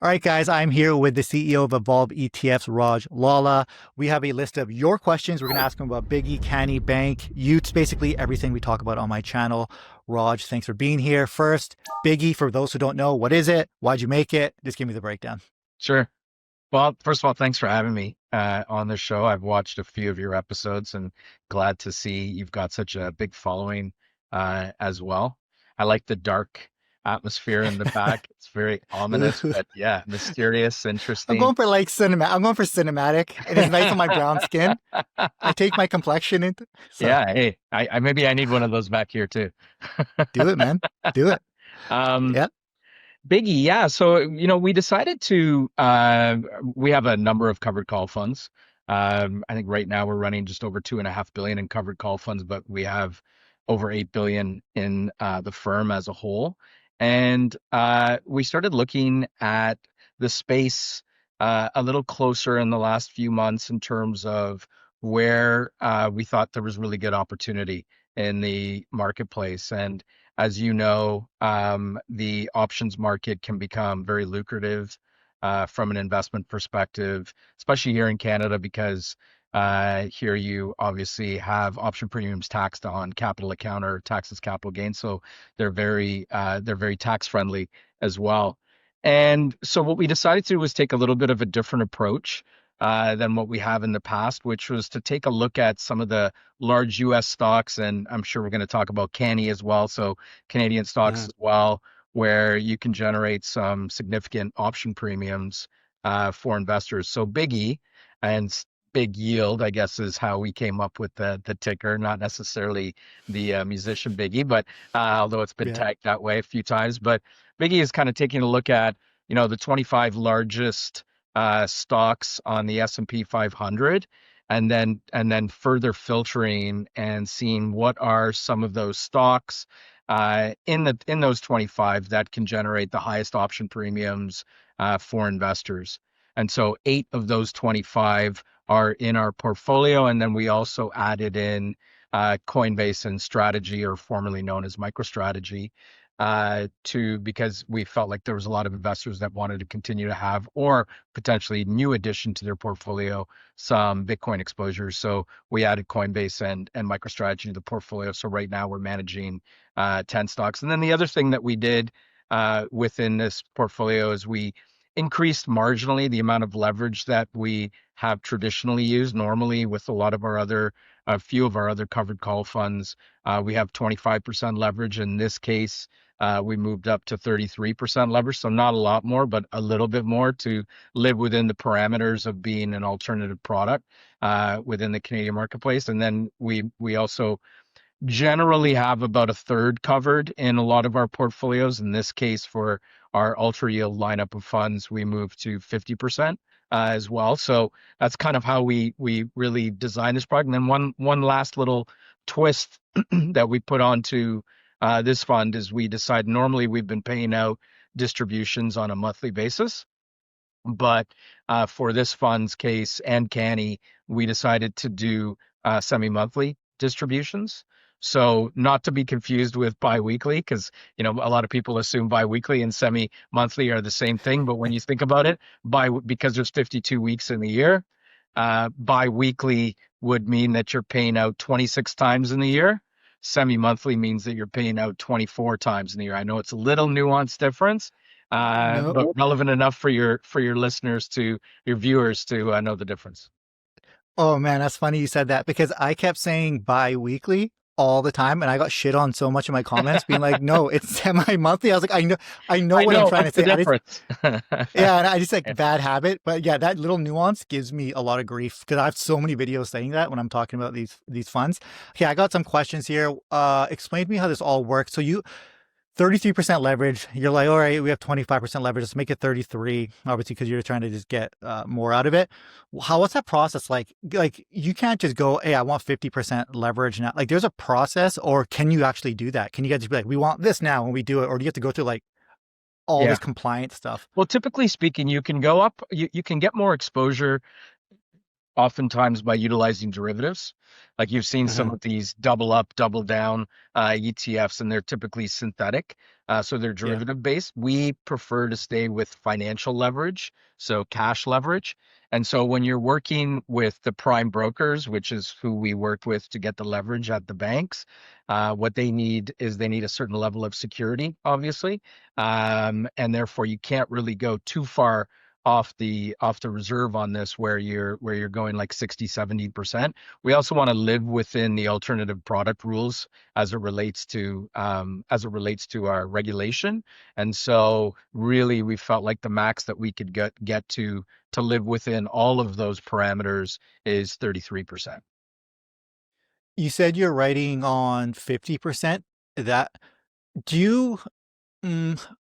All right, guys, I'm here with the CEO of Evolve ETFs, Raj Lala. We have a list of your questions. We're going to ask him about BIGY, Canny, Bank, UTES, basically everything we talk about on my channel. Raj, thanks for being here. First, BIGY, for those who don't know, what is it? Why'd you make it? Just give me the breakdown. Sure. Well, first of all, thanks for having me on the show. I've watched a few of your episodes and glad to see you've got such a big following as well. I like the dark atmosphere in the back. It's very ominous, but yeah, mysterious, I'm interesting. going for like cinema. I'm going for cinematic, and it's nice on my brown skin. I take my complexion into so Yeah, hey, I maybe I need one of those back here too. do it, man. Do it. Um, Yeah. Biggie, yeah. So, we decided to, we have a number of covered call funds. I think right now we're running just over 2.5 billion in covered call funds, but we have over 8 billion in the firm as a whole. And we started looking at the space a little closer in the last few months in terms of where we thought there was really good opportunity in the marketplace. And as you know, the options market can become very lucrative from an investment perspective, especially here in Canada, because here you obviously have option premiums taxed on capital account or taxes capital gains, so they're very tax friendly as well. And so what we decided to do was take a little bit of a different approach than what we have in the past, which was to take a look at some of the large US stocks, and I'm sure we're going to talk about Canny as well, so Canadian stocks Yeah. as well, where you can generate some significant option premiums for investors. So Biggie and Big Yield, I guess, is how we came up with the ticker, not necessarily the musician Biggie, but although it's been Yeah. tagged that way a few times. But Biggie is kind of taking a look at, the 25 largest stocks on the S&P 500, and then further filtering and seeing what are some of those stocks in those 25 that can generate the highest option premiums for investors. And so 8 of those 25 are in our portfolio, and then we also added in Coinbase and Strategy, or formerly known as MicroStrategy, because we felt like there was a lot of investors that wanted to continue to have, or potentially new addition to their portfolio, some Bitcoin exposure. So we added Coinbase and MicroStrategy to the portfolio. So right now we're managing 10 stocks. And then the other thing that we did within this portfolio is we increased marginally the amount of leverage that we have traditionally used. Normally, with a few of our other covered call funds, we have 25% leverage. In this case, we moved up to 33% leverage. So not a lot more, but a little bit more to live within the parameters of being an alternative product within the Canadian marketplace. And then we also generally have about a third covered in a lot of our portfolios. In this case, for our ultra yield lineup of funds, we moved to 50% as well. So that's kind of how we really design this product. And then one last little twist that we put onto this fund is we decide, normally we've been paying out distributions on a monthly basis, but for this fund's case and Canny, we decided to do semi-monthly distributions. So not to be confused with biweekly, because a lot of people assume biweekly and semi-monthly are the same thing. But when you think about it, because there's 52 weeks in the year, biweekly would mean that you're paying out 26 times in the year. Semi-monthly means that you're paying out 24 times in the year. I know it's a little nuanced difference, No. but relevant enough for your listeners, to your viewers, to know the difference. Oh man, that's funny you said that because I kept saying bi-weekly all the time and I got shit on so much in my comments being like, no, it's semi-monthly. I was like, I know I what I'm know trying to what's the say. difference. Yeah, and I just like bad habit. But yeah, that little nuance gives me a lot of grief because I have so many videos saying that when I'm talking about these funds. Okay, I got some questions here. Explain to me how this all works. So you 33% leverage. You're like, all right, we have 25% leverage. Let's make it 33, obviously, because you're trying to just get more out of it. What's that process like? Like, you can't just go, hey, I want 50% leverage now. Like, there's a process, or can you actually do that? Can you guys just be like, we want this now when we do it? Or do you have to go through like all Yeah. this compliance stuff? Well, typically speaking, you can go up, you can get more exposure oftentimes by utilizing derivatives. Like you've seen some Hmm. of these double up, double down ETFs, and they're typically synthetic. So they're Yeah. derivative based. We prefer to stay with financial leverage, so cash leverage. And so when you're working with the prime brokers, which is who we work with to get the leverage at the banks, what they need is they need a certain level of security, obviously. And therefore you can't really go too far off the reserve on this where you're going like 60-70%. We also want to live within the alternative product rules as it relates to our regulation. And so really we felt like the max that we could get to live within all of those parameters is 33%. You said you're writing on 50%. That do you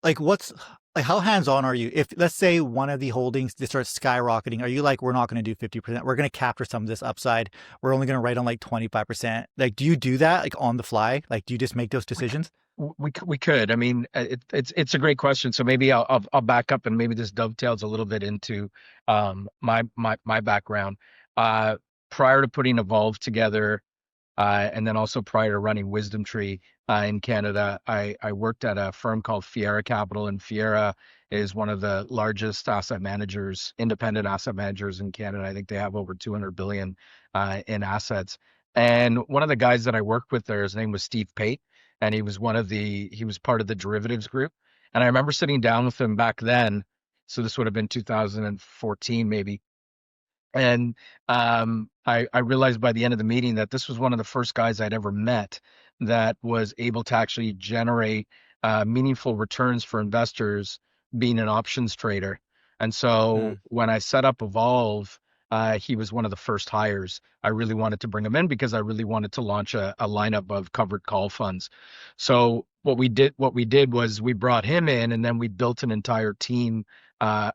like what's like how hands-on are you? If let's say one of the holdings just starts skyrocketing, are you like, we're not going to do 50%. We're going to capture some of this upside. We're only going to write on like 25%. Like, do you do that like on the fly? Like, do you just make those decisions? We could. I mean, it's a great question. So maybe I'll back up and maybe this dovetails a little bit into my background. Uh, Prior to putting Evolve together, and then also prior to running Wisdom Tree in Canada, I worked at a firm called Fiera Capital, and Fiera is one of the largest asset managers, independent asset managers in Canada. I think they have over 200 billion in assets. And one of the guys that I worked with there, his name was Steve Pate, and he was part of the derivatives group. And I remember sitting down with him back then. So this would have been 2014, maybe, and I realized by the end of the meeting that this was one of the first guys I'd ever met that was able to actually generate meaningful returns for investors being an options trader. And so Mm. when I set up Evolve, he was one of the first hires. I really wanted to bring him in because I really wanted to launch a lineup of covered call funds. So what we did was we brought him in, and then we built an entire team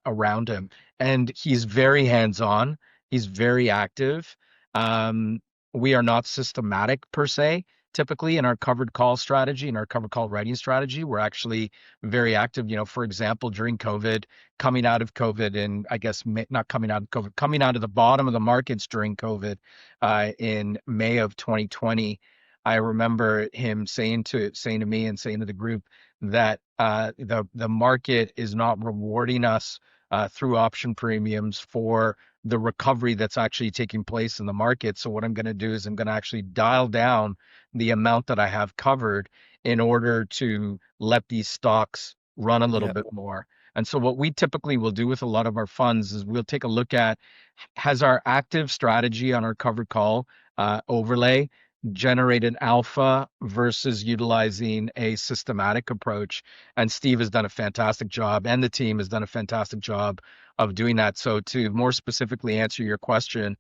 around him. And he's very hands-on. He's very active. Um, we are not systematic per se. Typically, in our covered call strategy, in our covered call writing strategy, we're actually very active. For example, during COVID, coming out of COVID, and I guess not coming out of COVID, coming out of the bottom of the markets during COVID in May of 2020, I remember him saying to me and saying to the group that the market is not rewarding us through option premiums for the recovery that's actually taking place in the market. So what I'm going to do is I'm going to actually dial down the amount that I have covered in order to let these stocks run a little Yeah. bit more. And so what we typically will do with a lot of our funds is we'll take a look at, has our active strategy on our covered call overlay generated alpha versus utilizing a systematic approach. And Steve has done a fantastic job, and the team has done a fantastic job of doing that. So to more specifically answer your question,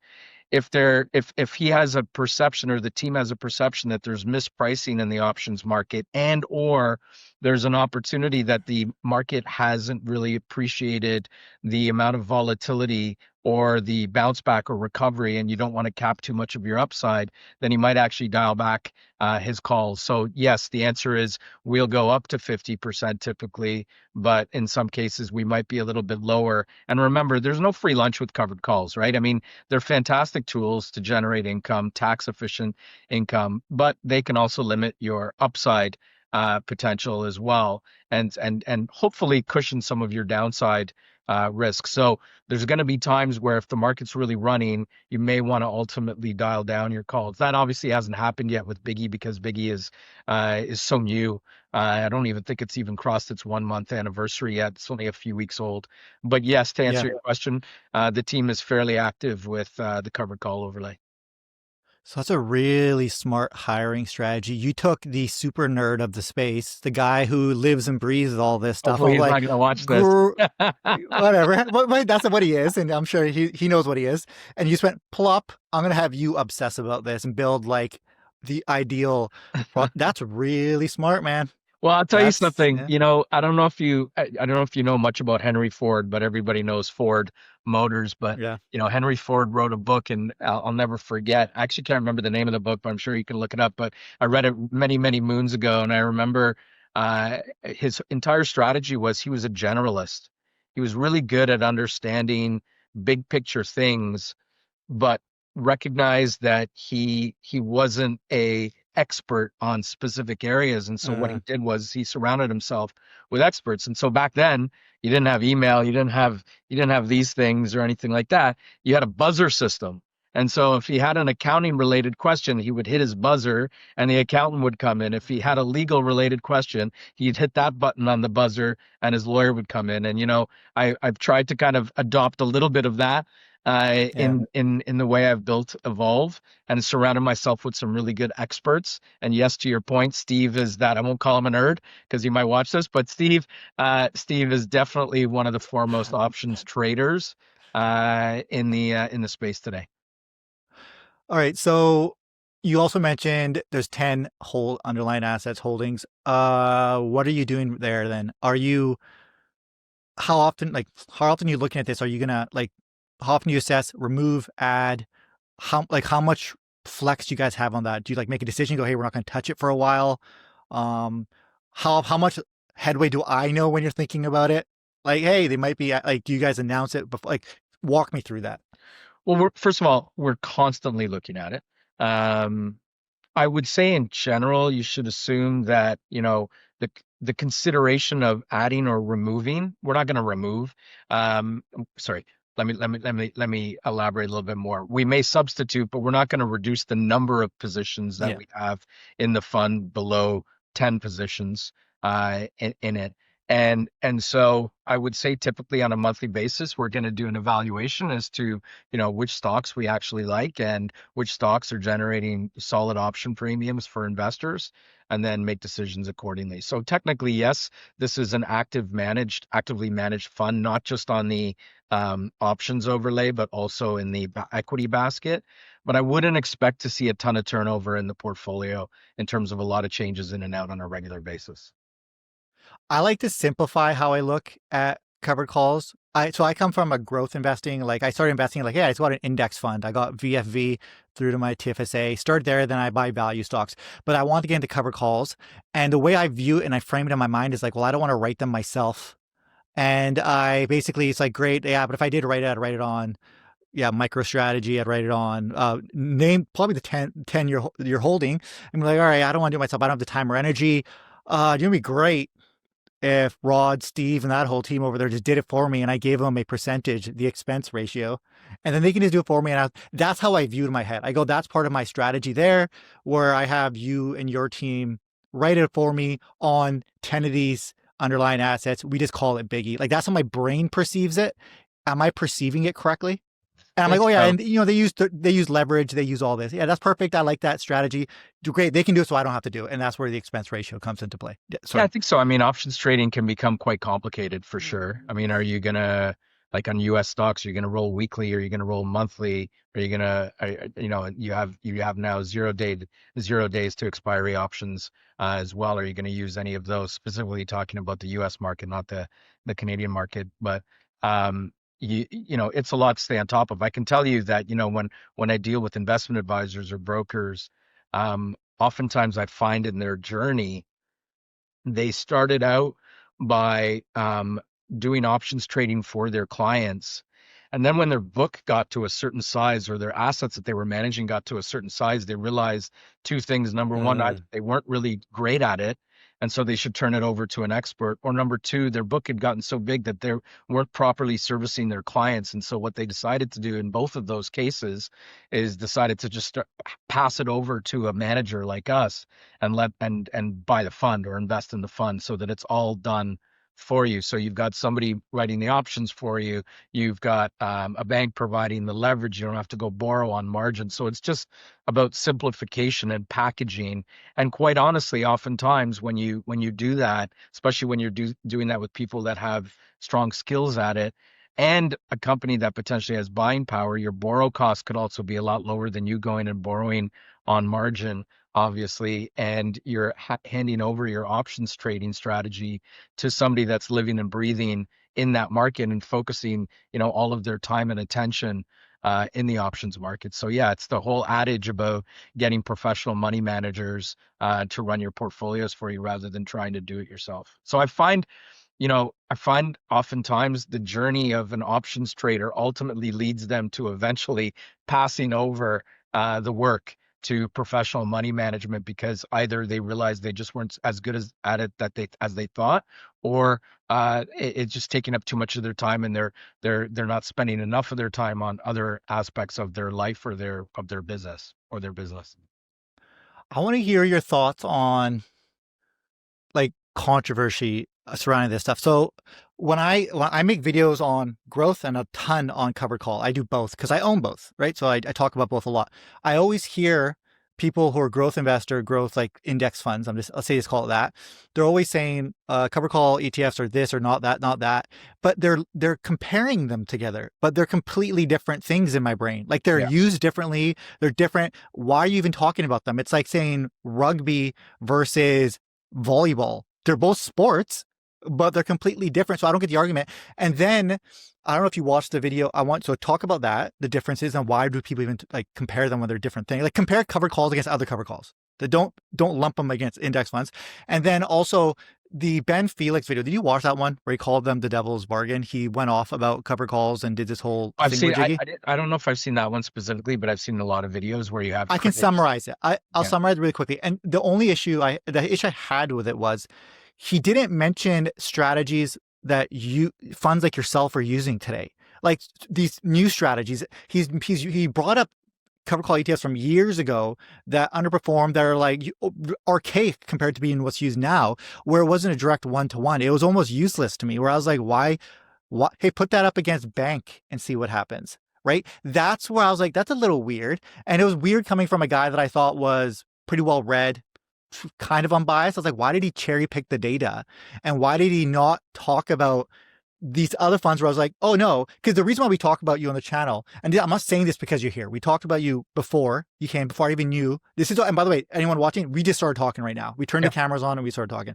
if he has a perception, or the team has a perception, that there's mispricing in the options market, and or there's an opportunity that the market hasn't really appreciated the amount of volatility or the bounce back or recovery, and you don't want to cap too much of your upside, then he might actually dial back his calls. So yes, the answer is we'll go up to 50% typically, but in some cases we might be a little bit lower. And remember, there's no free lunch with covered calls, right? I mean, they're fantastic tools to generate income, tax efficient income, but they can also limit your upside potential as well, and hopefully cushion some of your downside risk. So there's going to be times where if the market's really running, you may want to ultimately dial down your calls. That obviously hasn't happened yet with BIGY because BIGY is so new. I don't even think it's even crossed its 1 month anniversary yet. It's only a few weeks old. But yes, to Yeah. answer your question, the team is fairly active with the covered call overlay. So that's a really smart hiring strategy. You took the super nerd of the space, the guy who lives and breathes all this stuff. Hopefully I'm he's not like, going to watch this. gr- whatever. But that's what he is, and I'm sure he knows what he is. And you just went plop. I'm gonna have you obsess about this and build like the ideal. That's really smart, man. Well, I'll tell you That's something. yeah, I don't know if you know much about Henry Ford, but everybody knows Ford Motors. But yeah, Henry Ford wrote a book, and I'll never forget. I actually can't remember the name of the book, but I'm sure you can look it up. But I read it many, many moons ago, and I remember his entire strategy was he was a generalist. He was really good at understanding big picture things, but recognized that he wasn't a expert on specific areas. And so what he did was he surrounded himself with experts. And so back then you didn't have email, you didn't have these things or anything like that. You had a buzzer system. And so if he had an accounting related question, he would hit his buzzer and the accountant would come in. If he had a legal related question, he'd hit that button on the buzzer and his lawyer would come in. And I've tried to kind of adopt a little bit of that Yeah. in the way I've built Evolve and surrounded myself with some really good experts. And yes, to your point, Steve is that I won't call him a nerd because he might watch this, but Steve is definitely one of the foremost options traders in the space today. All right. So you also mentioned there's 10 whole underlying assets holdings. What are you doing there then? Are you how often are you looking at this? Are you gonna like how often do you assess, remove, add? How much flex do you guys have on that? Do you like make a decision, go, hey, we're not gonna touch it for a while? Um how much headway do I know when you're thinking about it? Like, hey, they might be like, do you guys announce it before? Like, walk me through that. Well, first of all, we're constantly looking at it. Um, I would say in general, you should assume that, the the consideration of adding or removing, we're not going to remove. Sorry, let me elaborate a little bit more. We may substitute, but we're not going to reduce the number of positions that Yeah. we have in the fund below 10 positions in it. And so I would say typically on a monthly basis, we're going to do an evaluation as to, which stocks we actually like and which stocks are generating solid option premiums for investors, and then make decisions accordingly. So technically, yes, this is an actively managed fund, not just on the options overlay, but also in the equity basket. But I wouldn't expect to see a ton of turnover in the portfolio in terms of a lot of changes in and out on a regular basis. I like to simplify how I look at covered calls. I come from a growth investing. Like I started investing like, yeah, I just got an index fund. I got VFV through to my TFSA. Start there, then I buy value stocks. But I want to get into covered calls. And the way I view it and I frame it in my mind is like, well, I don't want to write them myself. And I basically it's like great, yeah, but if I did write it, I'd write it on MicroStrategy. I'd write it on name probably the 10 you're holding. I'm like, all right, I don't want to do it myself. I don't have the time or energy. It'd be great if Rod, Steve, and that whole team over there just did it for me and I gave them a percentage, the expense ratio, and then they can just do it for me. And that's how I view it in my head. I go, that's part of my strategy there, where I have you and your team write it for me on 10 of these underlying assets. We just call it BIGY. Like that's how my brain perceives it. Am I perceiving it correctly? And I'm like, It's oh yeah, about and they use leverage, they use all this. Yeah, that's perfect. I like that strategy. Great, they can do it, so I don't have to do it, and that's where the expense ratio comes into play. Yeah, Yeah, I sorry. think so. I mean, options trading can become quite complicated for sure. I mean, are you gonna like on US stocks, are you gonna roll weekly? Are you gonna roll monthly? Are you gonna, you have now 0 days to expiry options as well. Are you gonna use any of those? Specifically talking about the US market, not the Canadian market. But it's a lot to stay on top of. I can tell you that, when I deal with investment advisors or brokers, oftentimes I find in their journey they started out by doing options trading for their clients. And then when their book got to a certain size or their assets that they were managing got to a certain size, they realized two things. Number one, either they weren't really great at it, and so they should turn it over to an expert. Or number two, their book had gotten so big that they weren't properly servicing their clients. And so what they decided to do in both of those cases is decided to just pass it over to a manager like us and buy the fund or invest in the fund so that it's all done for you. So you've got somebody writing the options for you. You've got a bank providing the leverage. You don't have to go borrow on margin. So it's just about simplification and packaging. And quite honestly, oftentimes when you do that, especially when you're doing that with people that have strong skills at it, and a company that potentially has buying power, your borrow cost could also be a lot lower than you going and borrowing on margin, obviously, and you're handing over your options trading strategy to somebody that's living and breathing in that market and focusing, all of their time and attention in the options market. So yeah, it's the whole adage about getting professional money managers to run your portfolios for you rather than trying to do it yourself. So I find I find oftentimes the journey of an options trader ultimately leads them to eventually passing over the work to professional money management because either they realize they just weren't as good at it as they thought, or it's just taking up too much of their time, and they're not spending enough of their time on other aspects of their life or their business. I want to hear your thoughts on like controversy surrounding this stuff. So when I make videos on growth and a ton on covered call, I do both because I own both, right? So I talk about both a lot. I always hear people who are growth investor, growth like index funds. Let's say just call it that. They're always saying covered call ETFs are this or not that, not that. But they're comparing them together, but they're completely different things in my brain. Like they're Yeah. used differently. They're different. Why are you even talking about them? It's like saying rugby versus volleyball. They're both sports, but they're completely different. So I don't get the argument. And then I don't know if you watched the video. I want to talk about that, the differences, and why do people even like compare them when they're different things? Like compare covered calls against other covered calls. That don't lump them against index funds. And then also the Ben Felix video. Did you watch that one where he called them the devil's bargain? He went off about covered calls and did this whole I've thing seen with Jiggy. I don't know if I've seen that one specifically, but I've seen a lot of videos where you have I can critics. summarize it. I'll Yeah. summarize it really quickly. And the issue I had with it was he didn't mention strategies that you funds like yourself are using today. Like these new strategies. He brought up cover call ETFs from years ago that underperformed, that are like archaic compared to being what's used now, where it wasn't a direct one-to-one. It was almost useless to me, where I was like, why? What? Hey, put that up against bank and see what happens. Right. That's where I was like, that's a little weird. And it was weird coming from a guy that I thought was pretty well read, kind of unbiased. I was like, why did he cherry pick the data? And why did he not talk about these other funds where I was like, oh no, because the reason why we talk about you on the channel, and I'm not saying this because you're here. We talked about you before you came, before I even knew. This is, and by the way, anyone watching, we just started talking right now. We turned the Yeah. cameras on and we started talking.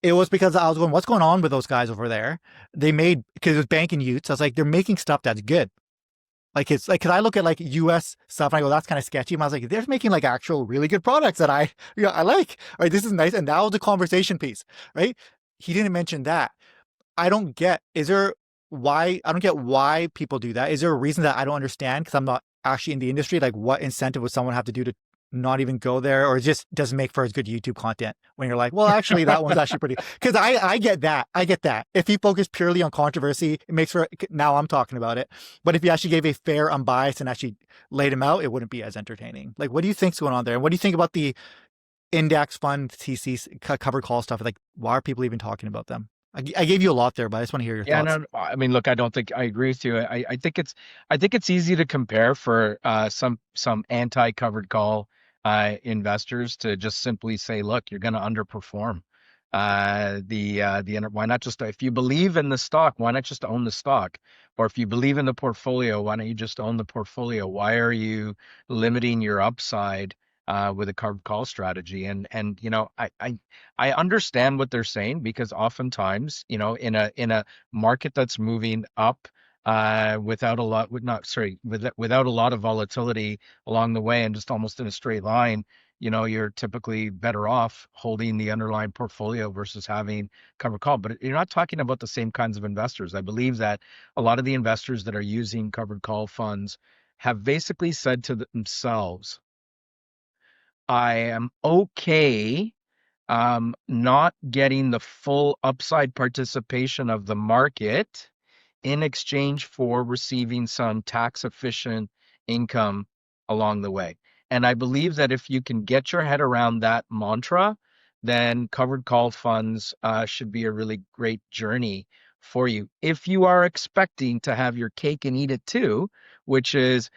It was because I was going, what's going on with those guys over there? They made, because it was bank and Utes. I was like, they're making stuff that's good. Like it's like, cause I look at like US stuff and I go, that's kind of sketchy. And I was like, they're making like actual really good products that I like. Right. This is nice. And that was the conversation piece, right? He didn't mention that. I don't get, I don't get why people do that. Is there a reason that I don't understand? Cause I'm not actually in the industry. Like what incentive would someone have to do to not even go there, or it just doesn't make for as good YouTube content when you're like, well, actually that one's actually pretty, because I get that. I get that. If he focused purely on controversy, it makes for, now I'm talking about it. But if you actually gave a fair, unbiased and actually laid him out, it wouldn't be as entertaining. Like, what do you think's going on there? And what do you think about the index fund TC cover call stuff? Like, why are people even talking about them? I gave you a lot there, but I just want to hear your Yeah, thoughts. no, I mean, look, I don't think I agree with you. I think it's easy to compare for some anti-covered call investors to just simply say, look, you're going to underperform. Why not just, if you believe in the stock, why not just own the stock? Or if you believe in the portfolio, why don't you just own the portfolio? Why are you limiting your upside with a covered call strategy? And I understand what they're saying, because oftentimes, in a market that's moving up without a lot, without a lot of volatility along the way and just almost in a straight line, you're typically better off holding the underlying portfolio versus having covered call. But you're not talking about the same kinds of investors. I believe that a lot of the investors that are using covered call funds have basically said to themselves, I am okay not getting the full upside participation of the market in exchange for receiving some tax efficient income along the way. And I believe that if you can get your head around that mantra, then covered call funds should be a really great journey for you. If you are expecting to have your cake and eat it too, which is,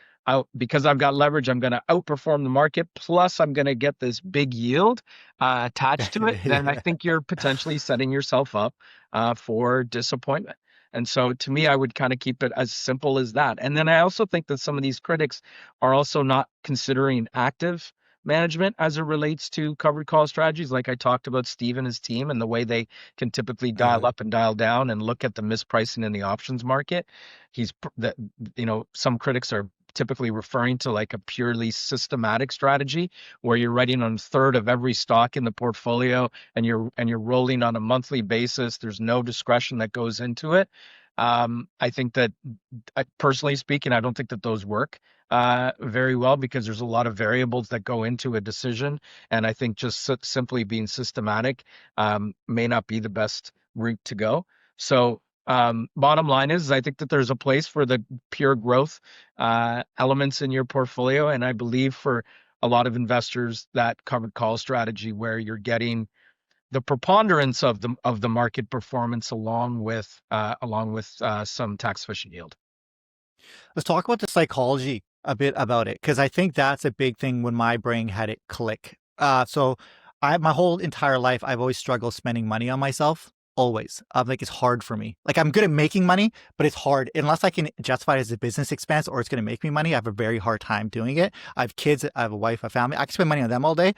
because I've got leverage, I'm going to outperform the market, plus I'm going to get this big yield attached to it, then I Yeah. think you're potentially setting yourself up for disappointment. And so to me, I would kind of keep it as simple as that. And then I also think that some of these critics are also not considering active management as it relates to covered call strategies. Like I talked about Steve and his team and the way they can typically dial up and dial down and look at the mispricing in the options market. He's that, some critics are typically referring to like a purely systematic strategy where you're writing on a third of every stock in the portfolio and you're rolling on a monthly basis. There's no discretion that goes into it. I think that, personally speaking, I don't think that those work very well because there's a lot of variables that go into a decision, and I think just simply being systematic may not be the best route to go. So bottom line is, I think that there's a place for the pure growth elements in your portfolio, and I believe for a lot of investors that covered call strategy where you're getting the preponderance of the market performance along with some tax efficient yield. Let's talk about the psychology a bit about it, because I think that's a big thing when my brain had it click. So my whole entire life, I've always struggled spending money on myself. Always. Like, it's hard for me. Like, I'm good at making money, but it's hard. Unless I can justify it as a business expense or it's going to make me money, I have a very hard time doing it. I have kids, I have a wife, a family. I can spend money on them all day.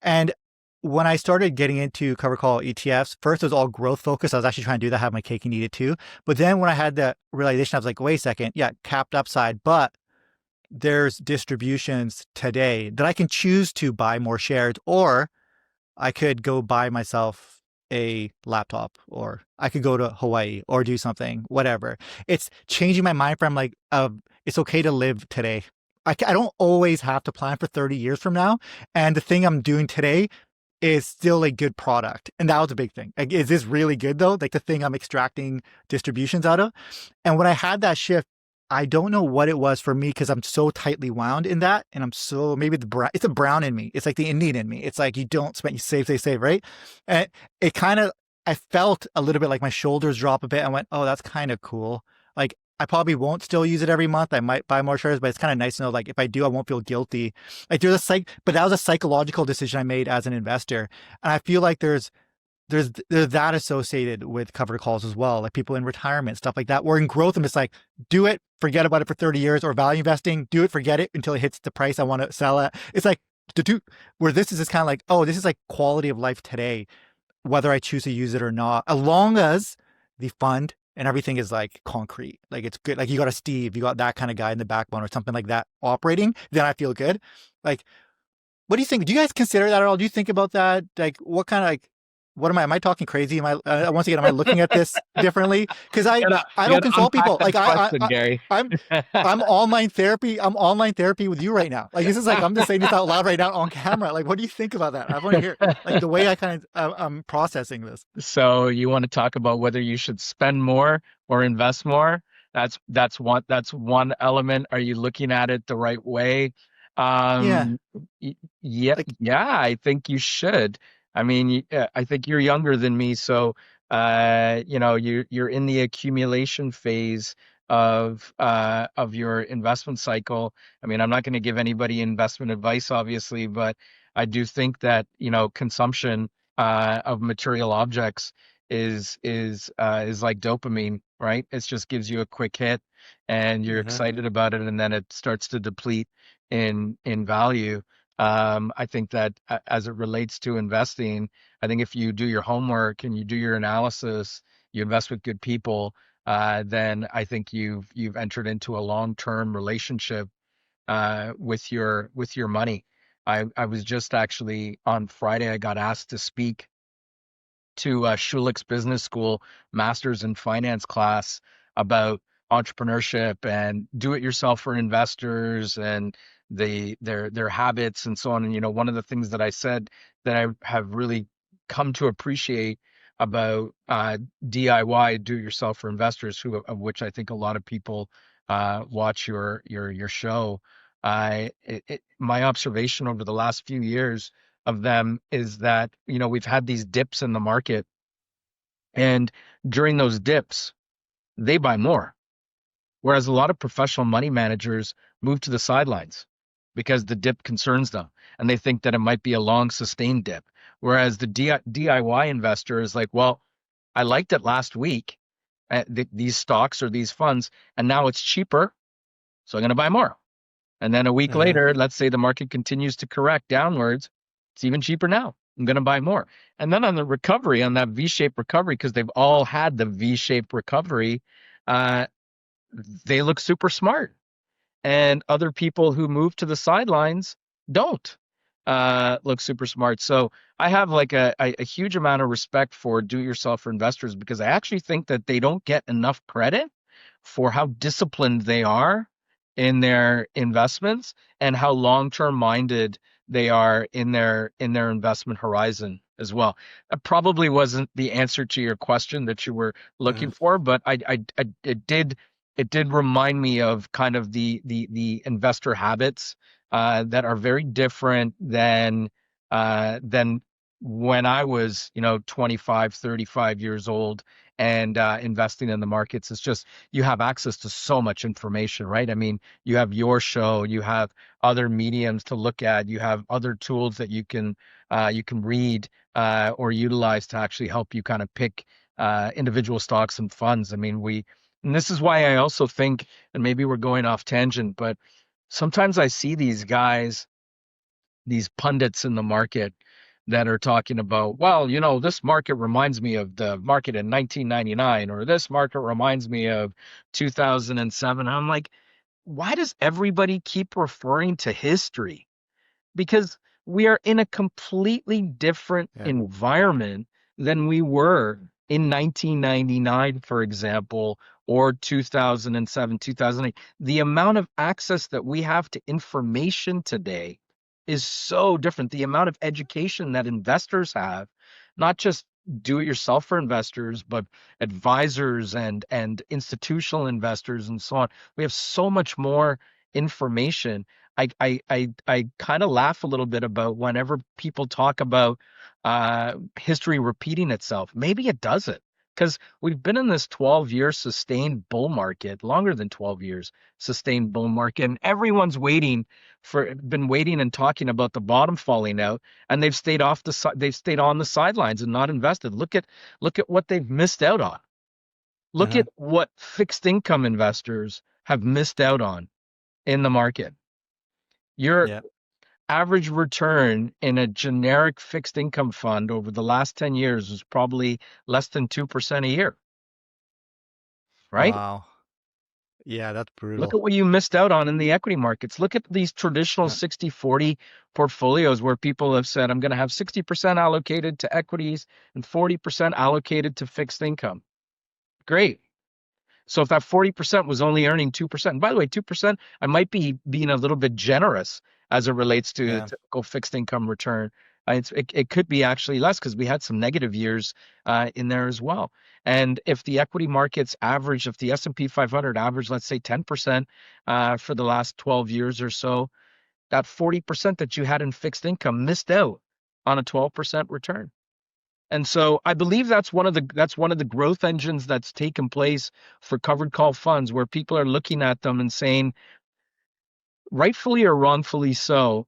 And when I started getting into cover call ETFs, first it was all growth focused. I was actually trying to do that, have my cake and eat it too. But then when I had that realization, I was like, wait a second, yeah, capped upside, but there's distributions today that I can choose to buy more shares, or I could go buy myself a laptop, or I could go to Hawaii or do something, whatever. It's changing my mind from like, it's okay to live today. I don't always have to plan for 30 years from now. And the thing I'm doing today is still a good product. And that was a big thing. Like, is this really good though? Like the thing I'm extracting distributions out of. And when I had that shift, I don't know what it was for me because I'm so tightly wound in that. And I'm so, maybe it's a brown in me. It's like the Indian in me. It's like you don't spend, you save, right? And it kind of, I felt a little bit like my shoulders drop a bit. I went, oh, that's kind of cool. Like, I probably won't still use it every month. I might buy more shares, but it's kind of nice to know, like, if I do, I won't feel guilty. Like, but that was a psychological decision I made as an investor. And I feel like there's that associated with covered calls as well. Like people in retirement, stuff like that. Where in growth, I'm just like, do it, forget about it for 30 years, or value investing, do it, forget it until it hits the price I want to sell at. It's like, where this is just kind of like, oh, this is like quality of life today, whether I choose to use it or not, as long as the fund and everything is like concrete. Like, it's good. Like, you got you got that kind of guy in the backbone or something like that operating, then I feel good. Like, what do you think? Do you guys consider that at all? Do you think about that? Like, what kind of like, what am I talking crazy? Once again, am I looking at this differently? Because I don't consult people. Like, question, Gary. I'm online therapy. I'm online therapy with you right now. Like, this is like, I'm just saying this out loud right now on camera. Like, what do you think about that? I want to hear like the way I kind of I'm processing this. So you want to talk about whether you should spend more or invest more? That's one element. Are you looking at it the right way? Yeah. Um, yeah, Like, yeah, I think you should. I mean, I think you're younger than me, so you're in the accumulation phase of your investment cycle. I mean, I'm not going to give anybody investment advice, obviously, but I do think that, consumption of material objects is like dopamine, right? It just gives you a quick hit and you're excited about it, and then it starts to deplete in value. I think that as it relates to investing, I think if you do your homework and you do your analysis, you invest with good people, then I think you've entered into a long-term relationship with your money. I was just actually on Friday, I got asked to speak to Schulich's Business School Masters in Finance class about entrepreneurship and do-it-yourself for investors and their habits and so on. And one of the things that I said that I have really come to appreciate about DIY, do-it-yourself for investors, of which I think a lot of people watch your show. My observation over the last few years of them is that we've had these dips in the market, and during those dips they buy more, whereas a lot of professional money managers move to the sidelines because the dip concerns them and they think that it might be a long sustained dip, whereas the DIY investor is like, well, I liked it last week, these stocks or these funds, and now it's cheaper, so I'm going to buy more. And then a week later, let's say the market continues to correct downwards, it's even cheaper now. I'm going to buy more. And then on the recovery, on that V-shaped recovery, because they've all had the V-shaped recovery, they look super smart. and other people who move to the sidelines don't look super smart. So I have like a huge amount of respect for do-it-yourself investors because I actually think that they don't get enough credit for how disciplined they are in their investments and how long-term minded they are in their investment horizon as well. That probably wasn't the answer to your question that you were looking Mhm. for, but it did remind me of kind of the investor habits that are very different than when I was, 25, 35 years old and investing in the markets. It's just you have access to so much information, right? I mean, you have your show, you have other mediums to look at, you have other tools that you can read or utilize to actually help you kind of pick individual stocks and funds. I mean, and this is why I also think, and maybe we're going off tangent, but sometimes I see these guys, these pundits in the market that are talking about, well, this market reminds me of the market in 1999, or this market reminds me of 2007. I'm like, why does everybody keep referring to history? Because we are in a completely different Yeah. environment than we were in 1999, for example, or 2007, 2008. The amount of access that we have to information today is so different. The amount of education that investors have, not just do it yourself for investors, but advisors and institutional investors and so on. We have so much more information. I kind of laugh a little bit about whenever people talk about history repeating itself. Maybe it doesn't, because we've been in this 12-year sustained bull market, longer than 12 years sustained bull market, and everyone's been waiting and talking about the bottom falling out, and they've stayed on the sidelines and not invested. Look at what they've missed out on. Look Uh-huh. at what fixed income investors have missed out on in the market. Your Yeah. average return in a generic fixed income fund over the last 10 years is probably less than 2% a year, right? Wow. Yeah, that's Look brutal. at what you missed out on in the equity markets. Look at these traditional Uh, 60/40 portfolios where people have said, I'm going to have 60% allocated to equities and 40% allocated to fixed income. Great. So if that 40% was only earning 2%, and by the way, 2%, I might be being a little bit generous as it relates to a yeah. typical fixed income return. It could be actually less because we had some negative years in there as well. And if the equity markets average, if the S&P 500 average, let's say 10% for the last 12 years or so, that 40% that you had in fixed income missed out on a 12% return. And so I believe that's one of the growth engines that's taken place for covered call funds, where people are looking at them and saying, rightfully or wrongfully so,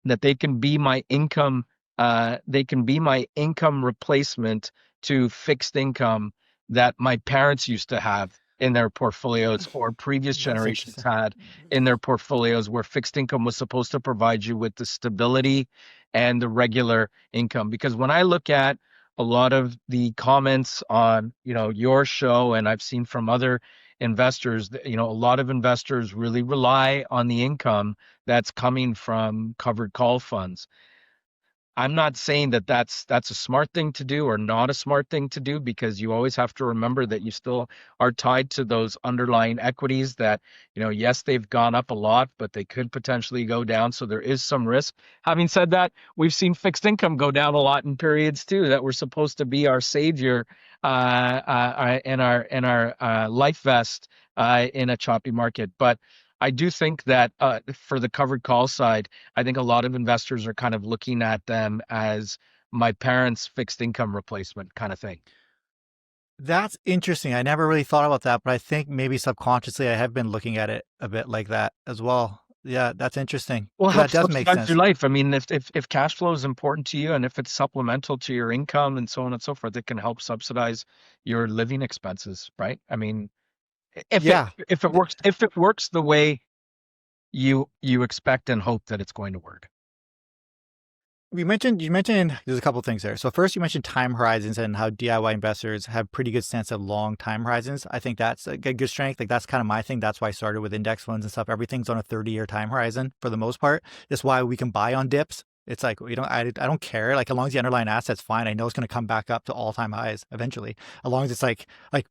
that they can be my income replacement to fixed income that my parents used to have in their portfolios, or previous That's generations interesting. had in their portfolios, where fixed income was supposed to provide you with the stability and the regular income. Because when I look at a lot of the comments on, your show, and I've seen from other investors, that, a lot of investors really rely on the income that's coming from covered call funds. I'm not saying that that's a smart thing to do or not a smart thing to do, because you always have to remember that you still are tied to those underlying equities that, yes, they've gone up a lot, but they could potentially go down. So there is some risk. Having said that, we've seen fixed income go down a lot in periods too, that were supposed to be our savior and our life vest in a choppy market. But I do think that for the covered call side, I think a lot of investors are kind of looking at them as my parents' fixed income replacement kind of thing. That's interesting. I never really thought about that, but I think maybe subconsciously I have been looking at it a bit like that as well. Yeah, that's interesting. Will That help does make subsidize your sense. life. I mean, if cash flow is important to you and if it's supplemental to your income and so on and so forth, it can help subsidize your living expenses, right? I mean, if it Yeah. if it works the way you expect and hope that it's going to work. you mentioned there's a couple of things there. So first you mentioned time horizons and how DIY investors have pretty good sense of long time horizons. I think that's a good strength. Like that's kind of my thing. That's why I started with index funds and stuff. Everything's on a 30-year time horizon for the most part. That's why we can buy on dips. It's like we don't I don't care. Like as long as the underlying asset's fine, I know it's gonna come back up to all-time highs eventually. As long as it's like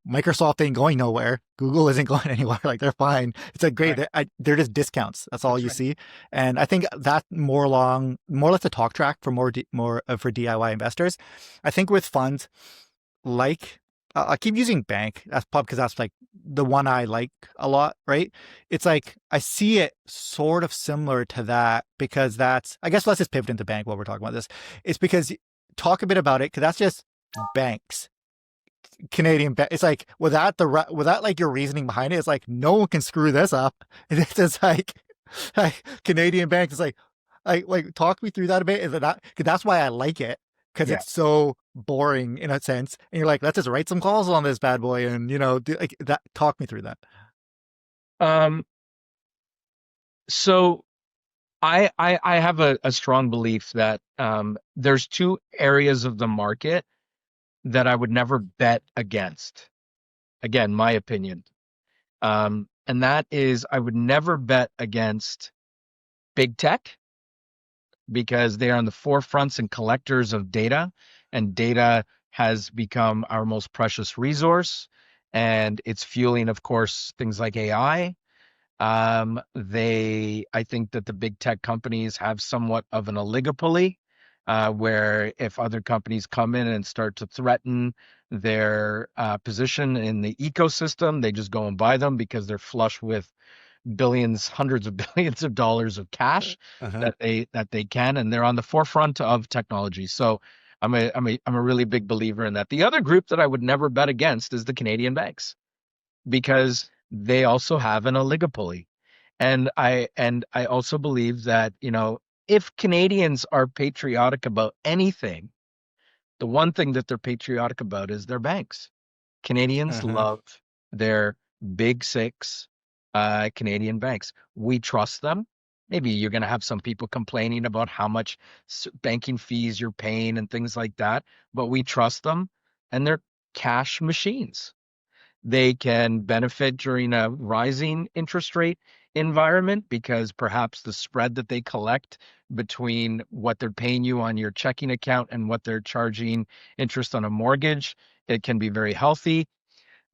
Microsoft ain't going nowhere. Google isn't going anywhere. Like they're fine. It's like great. Right. They're just discounts. That's all That's you right. see. And I think that more or less a talk track for more for DIY investors. I think with funds like I keep using bank. That's probably because that's like the one I like a lot, right? It's like I see it sort of similar to that because that's I guess let's just pivot into bank while we're talking about this. It's because talk a bit about it because that's just banks. Canadian bank. It's like without like your reasoning behind it, it's like no one can screw this up. And it's just like Canadian banks. It's like talk me through that a bit. Is it that? Because that's why I like it because Yeah. it's so boring in a sense. And you're like, let's just write some calls on this bad boy, and do, like that. Talk me through that. Um, so I have a strong belief that there's two areas of the market that I would never bet against. Again, my opinion. And that is I would never bet against big tech because they are on the forefronts and collectors of data, and data has become our most precious resource, and it's fueling, of course, things like AI. I think that the big tech companies have somewhat of an oligopoly, where if other companies come in and start to threaten their position in the ecosystem, they just go and buy them because they're flush with billions, hundreds of billions of dollars of cash Uh-huh. that they can, and they're on the forefront of technology. So I'm a really big believer in that. The other group that I would never bet against is the Canadian banks because they also have an oligopoly. And I also believe that, if Canadians are patriotic about anything, the one thing that they're patriotic about is their banks. Canadians Uh-huh. love their big six Canadian banks. We trust them. Maybe you're going to have some people complaining about how much banking fees you're paying and things like that, but we trust them, and they're cash machines. They can benefit during a rising interest rate environment because perhaps the spread that they collect between what they're paying you on your checking account and what they're charging interest on a mortgage, it can be very healthy.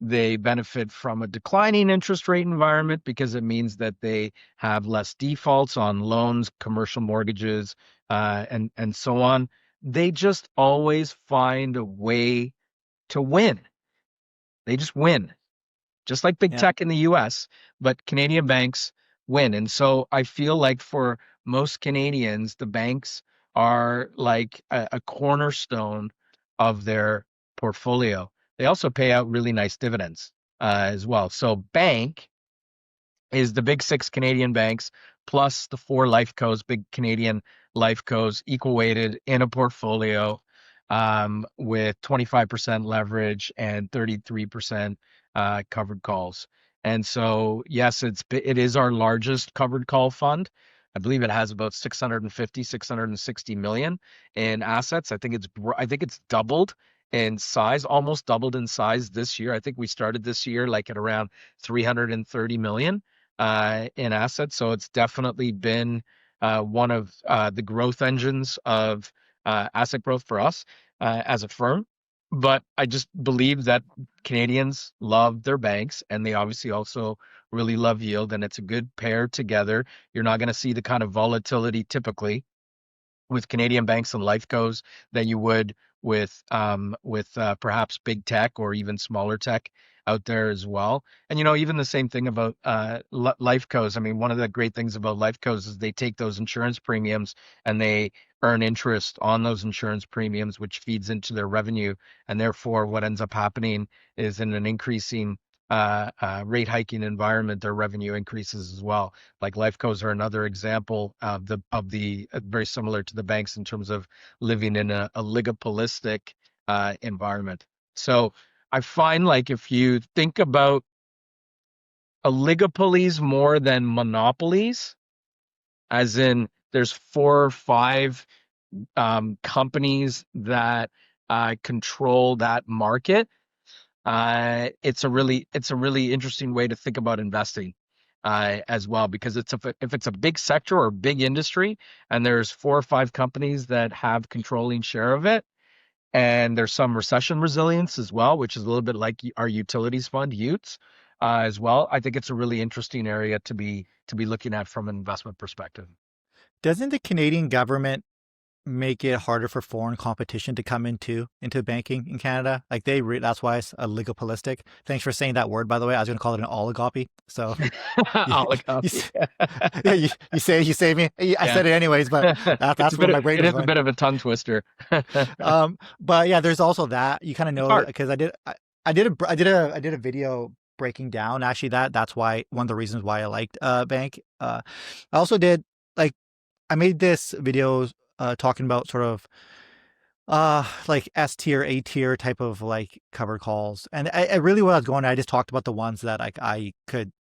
They benefit from a declining interest rate environment because it means that they have less defaults on loans, commercial mortgages, and so on. They just always find a way to win. They just win, just like big Yeah. tech in the US, but Canadian banks win. And so I feel like for most Canadians, the banks are like a cornerstone of their portfolio. They also pay out really nice dividends as well. So bank is the big six Canadian banks plus the four life cos, big Canadian life cos, equal weighted in a portfolio, with 25% leverage and 33% covered calls. And so, yes, it is our largest covered call fund. I believe it has about 650, 660 million in assets. I think it's doubled in size, almost doubled in size this year. I think we started this year like at around 330 million in assets. So it's definitely been one of the growth engines of asset growth for us as a firm. But I just believe that Canadians love their banks, and they obviously also really love yield, and it's a good pair together. You're not going to see the kind of volatility typically with Canadian banks and life cos than you would with perhaps big tech or even smaller tech out there as well. And even the same thing about life cos. I mean, one of the great things about life cos is they take those insurance premiums and they earn interest on those insurance premiums, which feeds into their revenue. And therefore, what ends up happening is in an increasing rate hiking environment, their revenue increases as well. Like life cos are another example of the very similar to the banks in terms of living in a oligopolistic environment. So I find like if you think about oligopolies more than monopolies, as in there's four or five companies that control that market, it's a really interesting way to think about investing as well, because if it's a big sector or big industry and there's 4 or 5 companies that have controlling share of it, and there's some recession resilience as well, which is a little bit like our utilities fund, UTES, as well. I think it's a really interesting area to be looking at from an investment perspective. Doesn't the Canadian government make it harder for foreign competition to come into banking in Canada? Like that's why it's oligopolistic. Thanks for saying that word, by the way. I was going to call it an oligopoly. So you, you, Oligopoly. yeah, you say me. I Yeah. said it anyways, but that's where my brain It was is a going. bit of a tongue twister. But yeah, there's also that you kind of It's know hard. because I did a video breaking down actually that's why one of the reasons why I liked bank. I also did like I made this video talking about sort of like S tier, A tier type of like covered calls, and I really what I was going. I just talked about the ones that like I could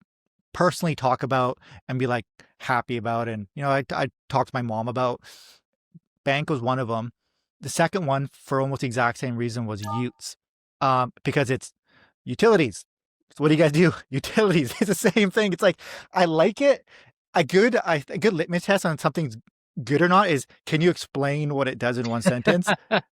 personally talk about and be like happy about, and I talked to my mom about. Bank was one of them. The second one, for almost the exact same reason, was Utes, because it's utilities. So what do you guys do? Utilities. It's the same thing. It's like I like it. A good litmus test on something's good or not is can you explain what it does in one sentence? I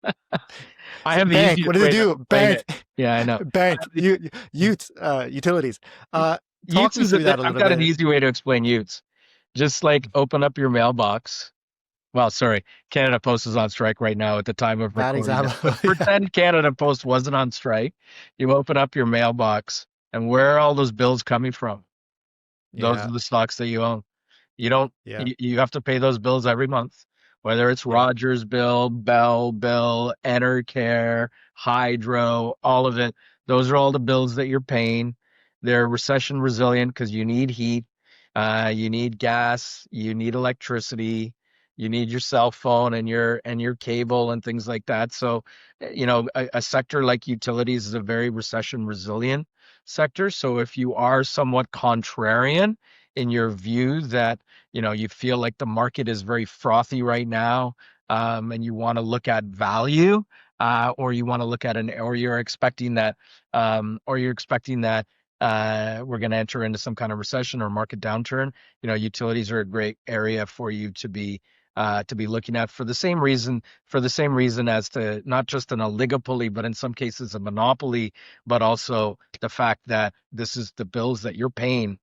have the Bank. What easiest does it way to do? explain Bank. it. Yeah, I know. I Bank. have the Utes. Utilities. Talk Utes me is a through bit. that a I've little got an bit. easy way to explain Utes. Just like open up your mailbox. Well, sorry, Canada Post is on strike right now at the time of Bad recording this, example. but pretend Canada Post wasn't on strike. You open up your mailbox, and where are all those bills coming from? Those Yeah. are the stocks that you own. You don't, Yeah. you have to pay those bills every month, whether it's Yeah. Rogers bill, Bell bill, Enercare, Hydro, all of it. Those are all the bills that you're paying. They're recession resilient because you need heat, you need gas, you need electricity, you need your cell phone and your cable and things like that. So, a sector like utilities is a very recession resilient sector. So if you are somewhat contrarian in your view that you feel like the market is very frothy right now, and you want to look at value, or you want to look at or you're expecting that we're going to enter into some kind of recession or market downturn, utilities are a great area for you to be looking at for the same reason as to not just an oligopoly, but in some cases a monopoly, but also the fact that this is the bills that you're paying.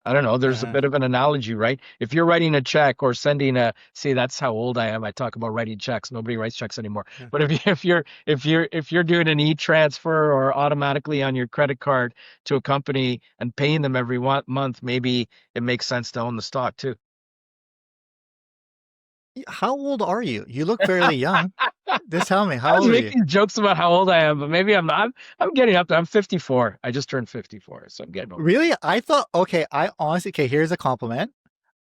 I don't know. There's a Uh-huh. bit of an analogy, right? If you're writing a check or sending see, that's how old I am. I talk about writing checks. Nobody writes checks anymore. Yeah. But if you're doing an e-transfer or automatically on your credit card to a company and paying them every month, maybe it makes sense to own the stock too. How old are you? You look fairly young. Just tell me, I how was old are you? making jokes about how old I am, but maybe I'm not. I'm getting up there. I'm 54. I just turned 54, so I'm getting old. Really? I thought, okay, I honestly, okay, here's a compliment.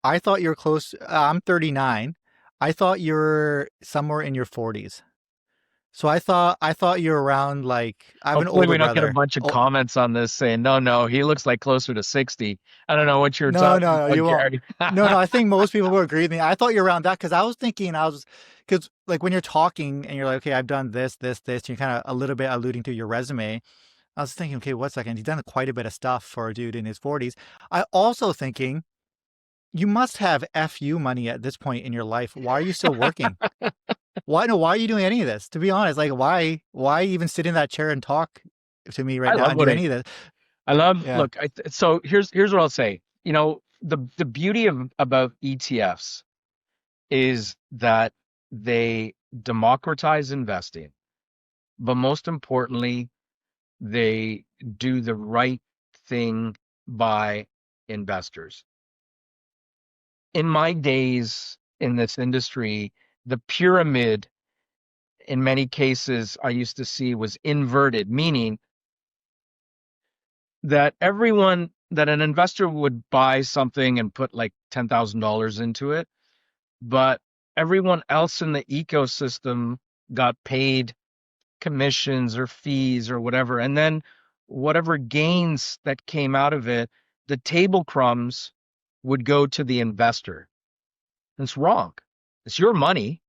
I thought you were close. I'm 39. I thought you were somewhere in your 40s. So I thought you were around like, I have an Hopefully, older we don't get a brother. bunch of Oh, comments on this saying, no, no, he looks like closer to 60. I don't know what you're no, talking no, no, about, you won't. Gary. No, no, I think most people will agree with me. I thought you were around that because because like when you're talking and you're like, okay, I've done this, this, this, and you're kind of a little bit alluding to your resume. I was thinking, okay, what's second? He's done quite a bit of stuff for a dude in his 40s. I also thinking, you must have FU money at this point in your life. Why are you still working? Why no? Why are you doing any of this? To be honest, like why even sit in that chair and talk to me right I now love and do what I any of this? I love. Yeah, Look, so here's what I'll say. The beauty about ETFs is that they democratize investing, but most importantly, they do the right thing by investors. In my days in this industry, the pyramid in many cases I used to see was inverted, meaning that an investor would buy something and put like $10,000 into it, but everyone else in the ecosystem got paid commissions or fees or whatever. And then whatever gains that came out of it, the table crumbs would go to the investor. It's wrong. It's your money.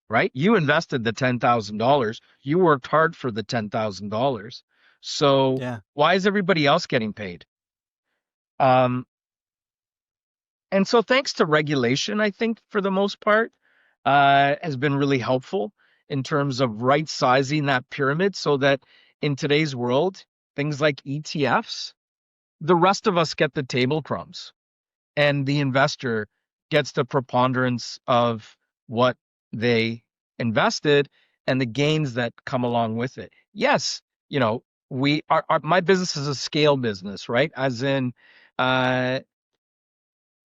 right? You invested the $10,000. You worked hard for the $10,000. So Yeah. why is everybody else getting paid? Um, and so thanks to regulation, I think for the most part, has been really helpful in terms of right sizing that pyramid so that in today's world, things like ETFs, the rest of us get the table crumbs and the investor gets the preponderance of what they invested and the gains that come along with it. Yes, you know, my business is a scale business, right? As in, uh,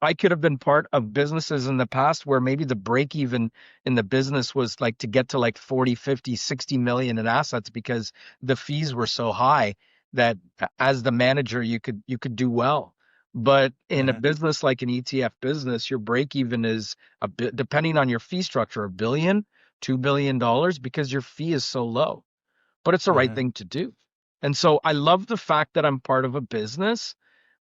I could have been part of businesses in the past where maybe the break even in the business was like to get to like 40, 50, 60 million in assets because the fees were so high that as the manager you could do well. But in a Hmm. business like an ETF business, your break even is a bit depending on your fee structure, a billion, $2 billion because your fee is so low. But it's the right Hmm. thing to do. And so I love the fact that I'm part of a business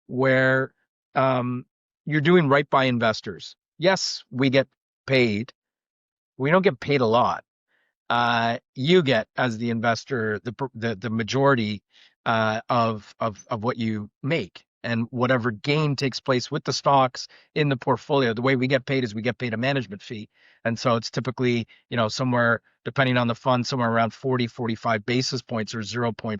where um, you're doing right by investors. Yes, we get paid. We don't get paid a lot. You get as the investor the majority of what you make and whatever gain takes place with the stocks in the portfolio. The way we get paid is we get paid a management fee, and so it's typically somewhere depending on the fund somewhere around 40 45 basis points or 0.4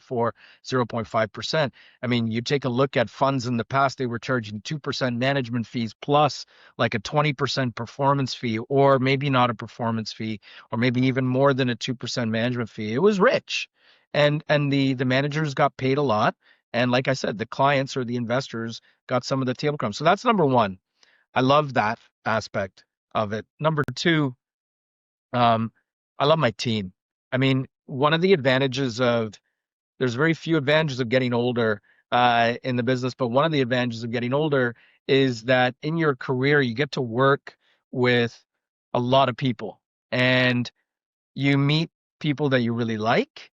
0.5%. I mean, you take a look at funds in the past, they were charging 2% management fees plus like a 20% performance fee, or maybe not a performance fee, or maybe even more than a 2% management fee. It was rich. And the managers got paid a lot. And like I said, the clients or the investors got some of the table crumbs. So that's number one. I love that aspect of it. Number two, um, I love my team. I mean, one of the advantages of there's very few advantages of getting older in the business, but one of the advantages of getting older is that in your career you get to work with a lot of people, and you meet people that you really like.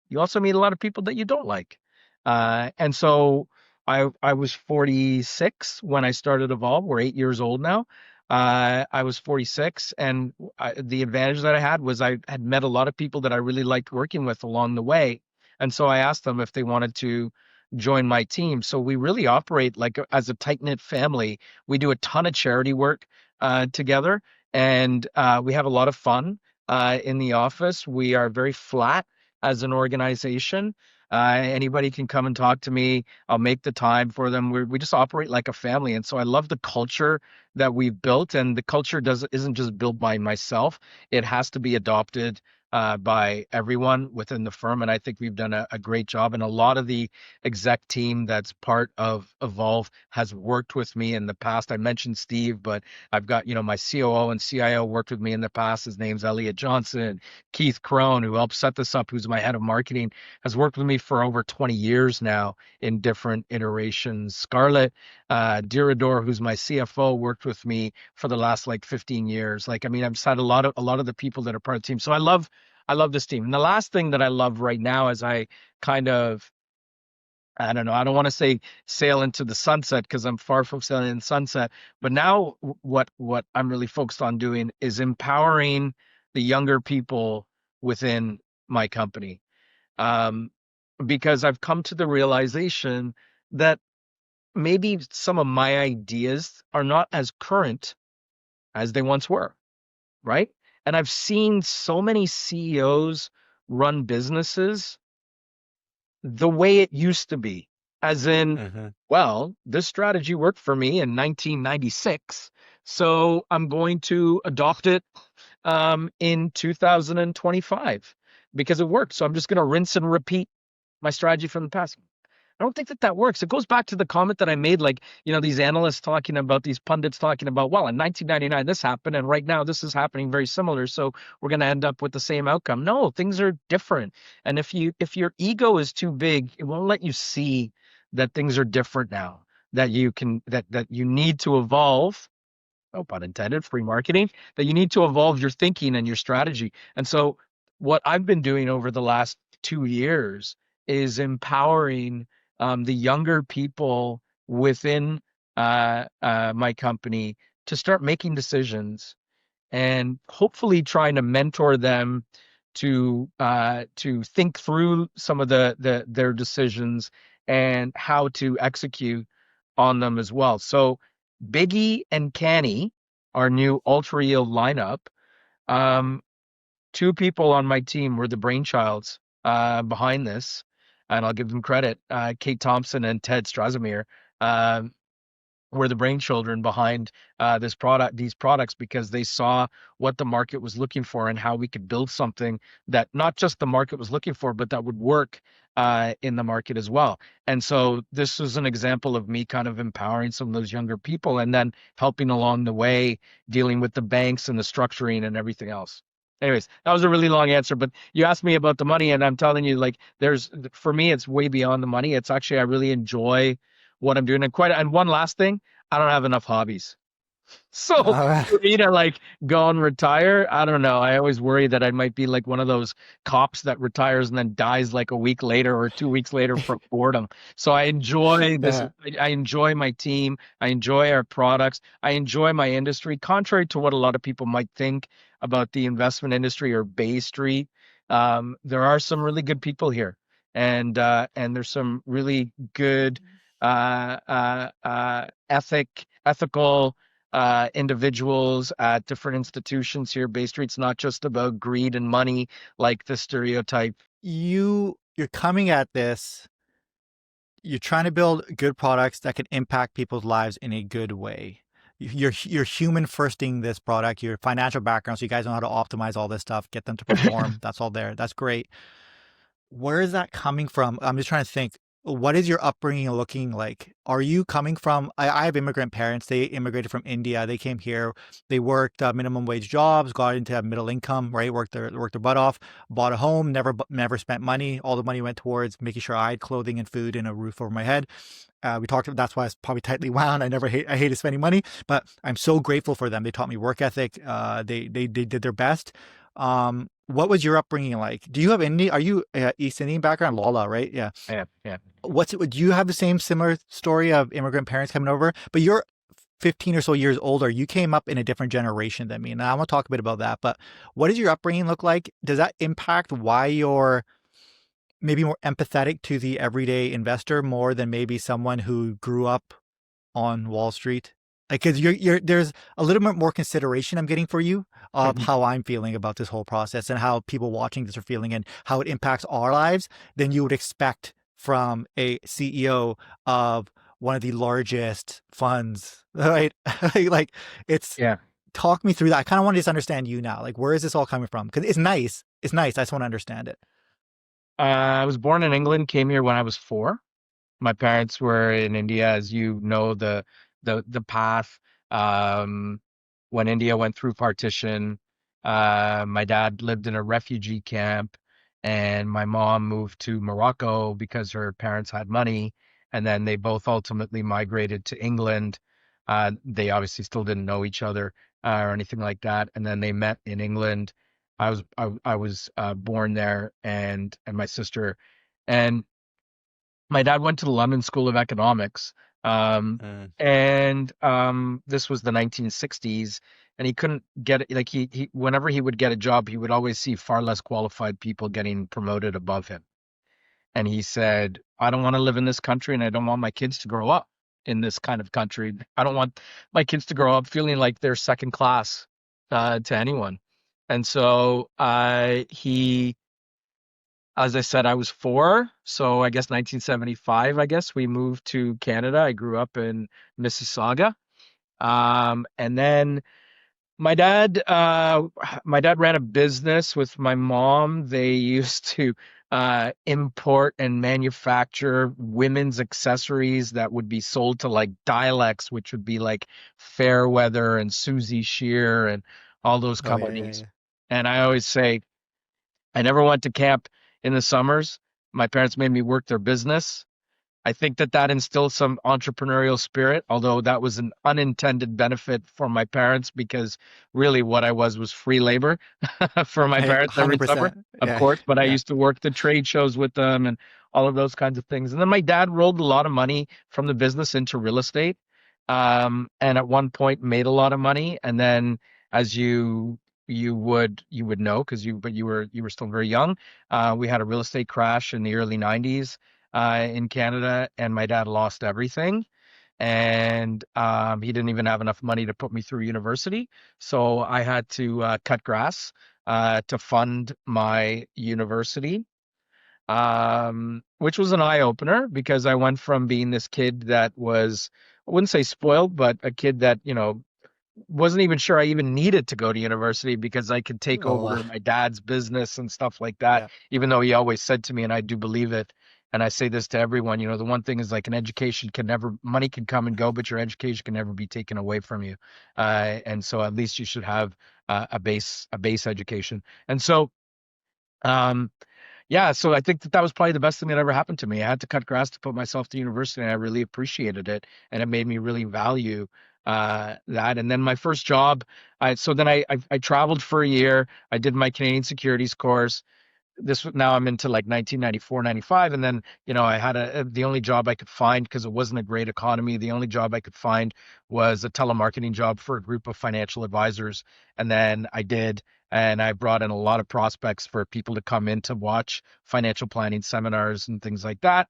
You also meet a lot of people that you don't like. And so I was 46 when I started Evolve. We're 8 years old now. I was 46, and the advantage that I had was I had met a lot of people that I really liked working with along the way. And so I asked them if they wanted to join my team. So we really operate like as a tight knit family. We do a ton of charity work together, and we have a lot of fun in the office. We are very flat as an organization. Anybody can come and talk to me. I'll make the time for them. We just operate like a family, and so I love the culture that we've built. And the culture isn't just built by myself; it has to be adopted by everyone within the firm. And I think we've done a great job. And a lot of the exec team that's part of Evolve has worked with me in the past. I mentioned Steve, but I've got, my COO and CIO worked with me in the past. His name's Elliot Johnson. Keith Crone, who helped set this up, who's my head of marketing, has worked with me for over 20 years now in different iterations. Scarlett Dirador, who's my CFO, worked with me for the last like 15 years. Like, I mean, I've just had a lot of the people that are part of the team. So I love this team. And the last thing that I love right now is I kind of I don't know. I don't want to say sail into the sunset because I'm far from sailing in the sunset. But now, what I'm really focused on doing is empowering the younger people within my company, um, because I've come to the realization that maybe some of my ideas are not as current as they once were, right? And I've seen so many CEOs run businesses the way it used to be, as in, Hmm. well, this strategy worked for me in 1996, so I'm going to adopt it in 2025 because it worked. So I'm just going to rinse and repeat my strategy from the past. I don't think that that works. It goes back to the comment that I made, like, these analysts talking about, these pundits talking about, well, in 1999, this happened, and right now this is happening very similar. So we're going to end up with the same outcome. No, things are different. And if your ego is too big, it won't let you see that things are different now, that you need to evolve, no pun intended, free marketing, that you need to evolve your thinking and your strategy. And so, what I've been doing over the last 2 years is empowering the younger people within my company to start making decisions and hopefully trying to mentor them to think through some of their decisions and how to execute on them as well. So Biggie and Canny, our new ultra yield lineup, um, two people on my team were the brainchilds behind this, and I'll give them credit. Kate Thompson and Ted Strasimir were the brainchildren behind these products, because they saw what the market was looking for and how we could build something that not just the market was looking for, but that would work in the market as well. And so this was an example of me kind of empowering some of those younger people and then helping along the way, dealing with the banks and the structuring and everything else. Anyways, that was a really long answer, but you asked me about the money, and I'm telling you, like, for me, it's way beyond the money. It's actually, I really enjoy what I'm doing. And one last thing, I don't have enough hobbies. So Uh, for me to like go and retire, I don't know. I always worry that I might be like one of those cops that retires and then dies like a week later or 2 weeks later from boredom. So I enjoy this. yeah. I enjoy my team. I enjoy our products. I enjoy my industry. Contrary to what a lot of people might think about the investment industry or Bay Street, there are some really good people here, and there's some really good ethical individuals at different institutions here. Bay Street's not just about greed and money like the stereotype. You're coming at this, you're trying to build good products that can impact people's lives in a good way. You're human firsting this product, your financial background, so you guys know how to optimize all this stuff, get them to perform. That's all there. That's great. Where is that coming from? I'm just trying to think. What is your upbringing looking like? Are you coming from? I have immigrant parents. They immigrated from India. They came here. They worked minimum wage jobs, got into middle income, right? Worked their butt off, bought a home, never spent money. All the money went towards making sure I had clothing and food and a roof over my head. We talked about that's why I was probably tightly wound. I hated spending money, but I'm so grateful for them. They taught me work ethic. They did their best. What was your upbringing like? Do you have any? Are you East Indian background? Lala, right? Yeah. Yeah, yeah. Do you have the same similar story of immigrant parents coming over? But you're 15 or so years older. You came up in a different generation than me, and I want to talk a bit about that. But what does your upbringing look like? Does that impact why you're maybe more empathetic to the everyday investor more than maybe someone who grew up on Wall Street? Like, cause there's a little bit more consideration I'm getting for you of how I'm feeling about this whole process and how people watching this are feeling and how it impacts our lives than you would expect from a CEO of one of the largest funds, right? Like, it's Yeah. talk me through that. I kind of want to just understand you now. Like, where is this all coming from? Because it's nice. It's nice. I just want to understand it. I was born in England, came here when I was 4. My parents were in India, as you know, the path. Um, when India went through partition, my dad lived in a refugee camp, and my mom moved to Morocco because her parents had money, and then they both ultimately migrated to England. They obviously still didn't know each other or anything like that, and then they met in England. I was born there, and my sister, and my dad went to the London School of Economics. Um, Mm. and this was the 1960s, and he couldn't get it. Like he whenever he would get a job, he would always see far less qualified people getting promoted above him. And he said, I don't want to live in this country, and I don't want my kids to grow up in this kind of country. I don't want my kids to grow up feeling like they're second class to anyone. And so he as I said, I was 4, so I guess 1975, I guess we moved to Canada. I grew up in Mississauga. And then my dad, my dad ran a business with my mom. They used to import and manufacture women's accessories that would be sold to like Dialex, which would be like Fairweather and Susie Shear and all those Oh yeah, yeah, companies. yeah. And I always say, I never went to camp in the summers. My parents made me work their business. I think that instilled some entrepreneurial spirit, although that was an unintended benefit for my parents, because really what I was free labor for my Hey, parents every summer, 100%. of Yeah, course. But I yeah. used to work the trade shows with them and all of those kinds of things. And then my dad rolled a lot of money from the business into real estate, and at one point made a lot of money, and then as you would know, because you were still very young. We had a real estate crash in the early 90s in Canada, and my dad lost everything. And he didn't even have enough money to put me through university. So I had to cut grass to fund my university, which was an eye opener because I went from being this kid that was, I wouldn't say spoiled, but a kid that, wasn't even sure I even needed to go to university because I could take Oh, over my dad's business and stuff like that, yeah. even though he always said to me, and I do believe it. And I say this to everyone, the one thing is like an education can never, money can come and go, but your education can never be taken away from you. And so at least you should have a base education. And so, um, yeah, so I think that was probably the best thing that ever happened to me. I had to cut grass to put myself to university, and I really appreciated it, and it made me really value that. And then my first job, I traveled for a year. I did my Canadian securities course. Now I'm into like 1994, 95, and then I had the only job I could find because it wasn't a great economy. The only job I could find was a telemarketing job for a group of financial advisors, and then I did, and I brought in a lot of prospects for people to come in to watch financial planning seminars and things like that,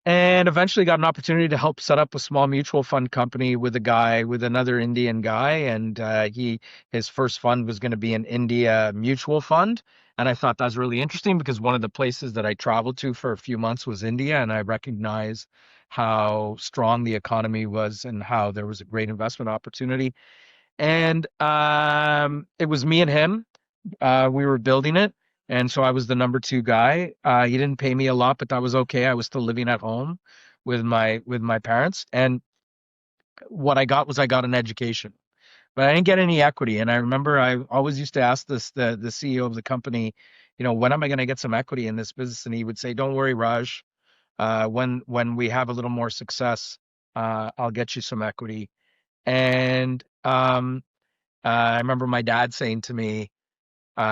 and eventually got an opportunity to help set up a small mutual fund company with another Indian guy. And his first fund was going to be an India mutual fund. And I thought that was really interesting because one of the places that I traveled to for a few months was India. And I recognized how strong the economy was and how there was a great investment opportunity. And it was me and him. We were building it, and so I was the number two guy. He didn't pay me a lot, but that was okay. I was still living at home with my parents, and what I got an education, but I didn't get any equity. And I remember I always used to ask the CEO of the company, when am I going to get some equity in this business? And he would say, "Don't worry, Raj. When we have a little more success, I'll get you some equity." And I remember my dad saying to me,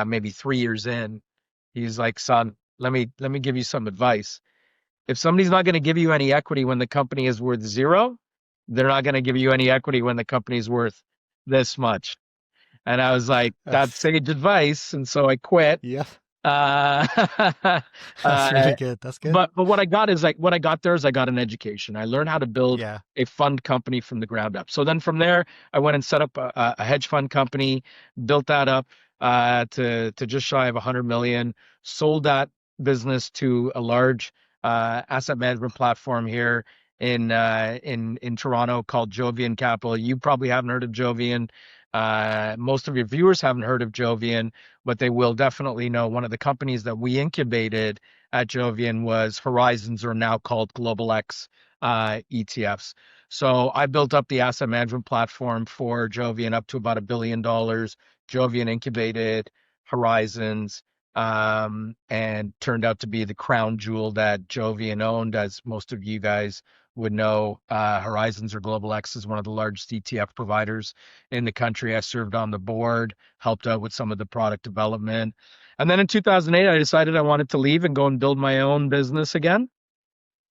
maybe 3 years in, he's like, "Son, let me give you some advice. If somebody's not going to give you any equity when the company is worth zero, they're not going to give you any equity when the company is worth this much." And I was like, "That's sage advice." And so I quit. Yeah. Uh, That's uh, really good. That's good. but what I got is like what I got there is I got an education. I learned how to build Yeah. a fund company from the ground up. So then from there, I went and set up a hedge fund company, built that up to just shy of 100 million. Sold that business to a large asset management platform here in Toronto called Jovian Capital. You probably haven't heard of Jovian. Most of your viewers haven't heard of Jovian, but they will definitely know one of the companies that we incubated at Jovian was Horizons, or now called Global X ETFs. So I built up the asset management platform for Jovian up to about $1 billion. Jovian incubated Horizons, and turned out to be the crown jewel that Jovian owned. As most of you guys would know, Horizons, or Global X, is one of the largest ETF providers in the country. I served on the board, helped out with some of the product development. And then in 2008, I decided I wanted to leave and go and build my own business again.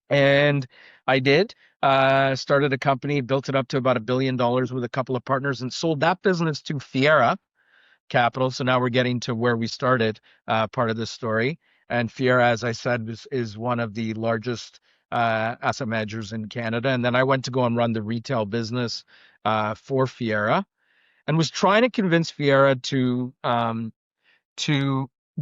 And I did. Started a company, built it up to about $1 billion with a couple of partners, and sold that business to Fiera Capital. So now we're getting to where we started, part of this story. And Fiera, as I said, is one of the largest asset managers in Canada. And then I went to go and run the retail business for Fiera, and was trying to convince Fiera to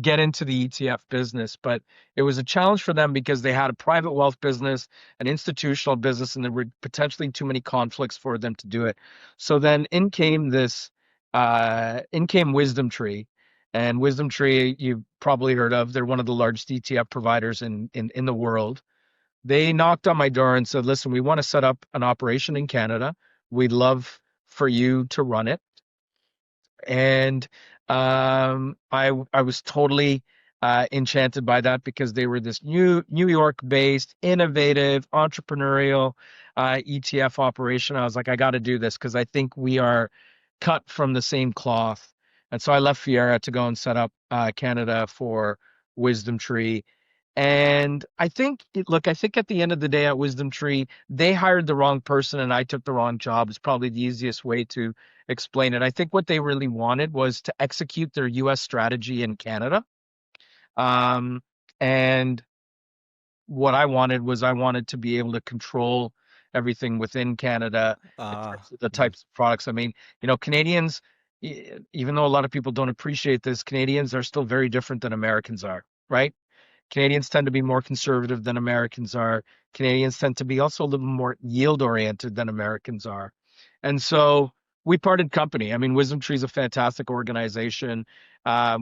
get into the ETF business, but it was a challenge for them because they had a private wealth business, an institutional business, and there were potentially too many conflicts for them to do it. So then in came Wisdom Tree. And Wisdom Tree, you've probably heard of. They're one of the largest ETF providers in the world. They knocked on my door and said, "Listen, we want to set up an operation in Canada. We'd love for you to run it." And I was totally enchanted by that because they were this New York based, innovative, entrepreneurial ETF operation. I was like, I got to do this because I think we are cut from the same cloth. And so I left Fiera to go and set up Canada for Wisdom Tree. And I think, look, I think at the end of the day at Wisdom Tree, they hired the wrong person and I took the wrong job. Is probably the easiest way to explain it. I think what they really wanted was to execute their US strategy in Canada. Um, and what I wanted was I wanted to be able to control everything within Canada in terms of the Mhm. types of products. I mean, Canadians, even though a lot of people don't appreciate this, Canadians are still very different than Americans are, right? Canadians tend to be more conservative than Americans are. Canadians tend to be also a little more yield oriented than Americans are. And so we parted company. I mean, Wisdom Tree is a fantastic organization.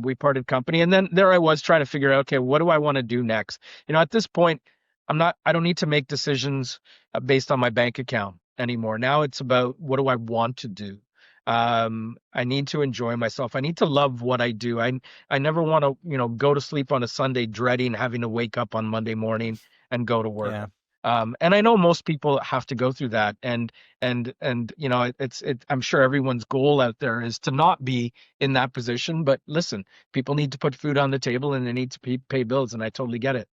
We parted company. And then there I was trying to figure out, okay, what do I want to do next? At this point, I don't need to make decisions based on my bank account anymore. Now it's about what do I want to do? I need to enjoy myself. I need to love what I do. I never want to, go to sleep on a Sunday dreading having to wake up on Monday morning and go to work. Yeah. And I know most people have to go through that. And I'm sure everyone's goal out there is to not be in that position. But listen, people need to put food on the table and they need to pay bills, and I totally get it.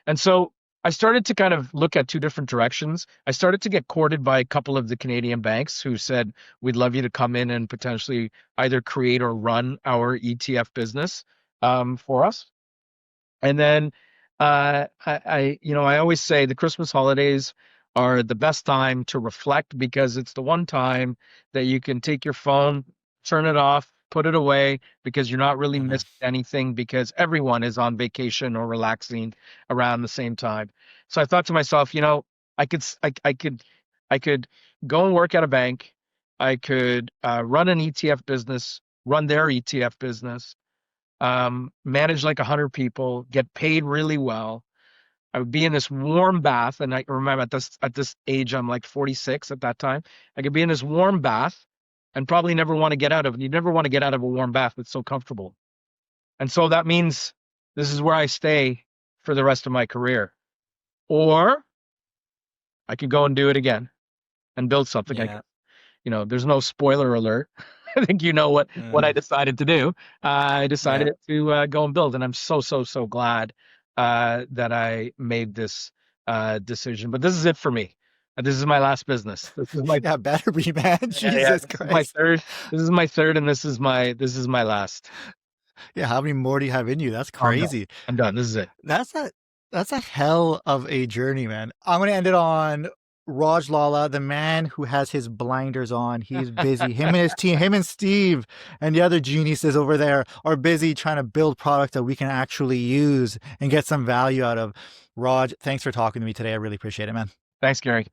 And so I started to kind of look at two different directions. I started to get courted by a couple of the Canadian banks who said, we'd love you to come in and potentially either create or run our ETF business for us. And then I always say the Christmas holidays are the best time to reflect because it's the one time that you can take your phone, turn it off, put it away because you're not really Mhm. missing anything because everyone is on vacation or relaxing around the same time. So I thought to myself, I could go and work at a bank. I could run an ETF business, run their ETF business, manage like 100 people, get paid really well. I would be in this warm bath, and I remember at this age, I'm like 46 at that time. I could be in this warm bath, and probably never want to get out of it. You never want to get out of a warm bath. It's so comfortable, and so that means this is where I stay for the rest of my career. Or I could go and do it again and build something. I Yeah. guess there's no spoiler alert. I think you know what I Mhm. decided to do. I Yeah. decided to go and build, and I'm so so so glad that I made this decision. But this is it for me. This is my last business. This is my Yeah, better be, man. yeah. Jesus This is my Christ. third. This is my third, and this is my last. Yeah, how many more do you have in you? That's Oh, I'm done. crazy. I'm done. This is it. That's a that's a hell of a journey, man. I'm gonna end it on Raj Lala, the man who has his blinders on. He's busy. Him and his team, him and Steve and the other geniuses over there are busy trying to build products that we can actually use and get some value out of. Raj, thanks for talking to me today. I really appreciate it, man. Thanks, Gary.